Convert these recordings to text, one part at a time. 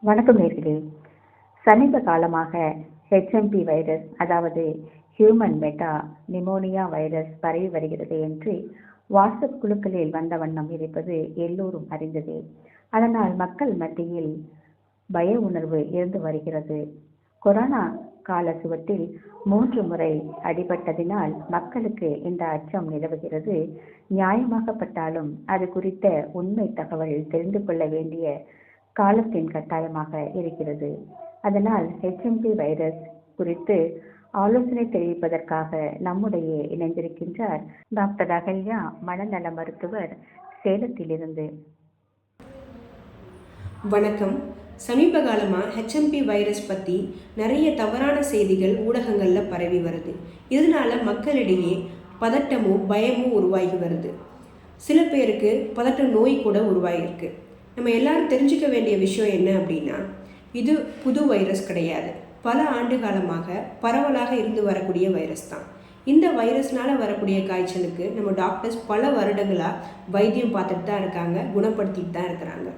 வணக்கம் நேர்களே. சமீப காலமாக ஹெச்எம்பி வைரஸ், அதாவது ஹியூமன் மெட்டா நிமோனியா வைரஸ் பரவி வருகிறது என்று வாட்ஸ்அப் குழுக்களில் வந்த வண்ணம் இருப்பது எல்லோரும் அறிந்ததே. அதனால் மக்கள் மத்தியில் பய உணர்வு இருந்து வருகிறது. கொரோனா கால சுவட்டில் 3 முறை அடிபட்டதினால் மக்களுக்கு இந்த அச்சம் நிலவுகிறது. நியாயமாகப்பட்டாலும் அது குறித்த உண்மை தகவல் தெரிந்து கொள்ள வேண்டிய காலத்தின் கட்டாயமாக இருக்கிறது. அதனால் ஹெச்எம்பி வைரஸ் குறித்து ஆலோசனை தெரிவிப்பதற்காக நம்முடைய இணைந்திருக்கின்றார் டாக்டர் அகல்யா, மனநல மருத்துவர், சேலத்திலிருந்து. வணக்கம். சமீப காலமாக ஹெச்எம்பி வைரஸ் பற்றி நிறைய தவறான செய்திகள் ஊடகங்களில் பரவி வருது. இதனால் மக்களிடையே பதட்டமும் பயமும் உருவாகி வருது. சில பேருக்கு பதட்ட நோய் கூட உருவாகிருக்கு. நம்ம எல்லாரும் தெரிஞ்சுக்க வேண்டிய விஷயம் என்ன அப்படின்னா, இது புது வைரஸ் கிடையாது. பல ஆண்டு காலமாக பரவலாக இருந்து வரக்கூடிய வைரஸ் தான். இந்த வைரஸ்னால் வரக்கூடிய காய்ச்சலுக்கு நம்ம டாக்டர்ஸ் பல வருடங்களாக வைத்தியம் பார்த்துட்டு தான் இருக்காங்க, குணப்படுத்திட்டு தான் இருக்கிறாங்க.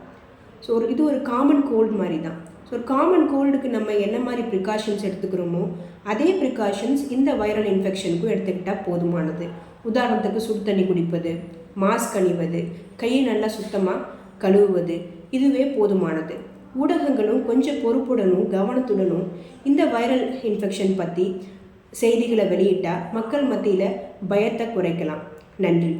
ஸோ இது ஒரு காமன் கோல்டு மாதிரி தான். ஸோ ஒரு காமன் கோல்டுக்கு நம்ம என்ன மாதிரி ப்ரிகாஷன்ஸ் எடுத்துக்கிறோமோ அதே ப்ரிகாஷன்ஸ் இந்த வைரல் இன்ஃபெக்ஷனுக்கும் எடுத்துக்கிட்டால் போதுமானது. உதாரணத்துக்கு சுடு தண்ணி குடிப்பது, மாஸ்க் அணிவது, கையை நல்லா சுத்தமாக கழுவுவது, இதுவே போதுமானது. ஊடகங்களும் கொஞ்சம் பொறுப்புடனும் கவனத்துடனும் இந்த வைரல் இன்ஃபெக்ஷன் பற்றி செய்திகளை வெளியிட்டால் மக்கள் மத்தியில் பயத்தை குறைக்கலாம். நன்றி.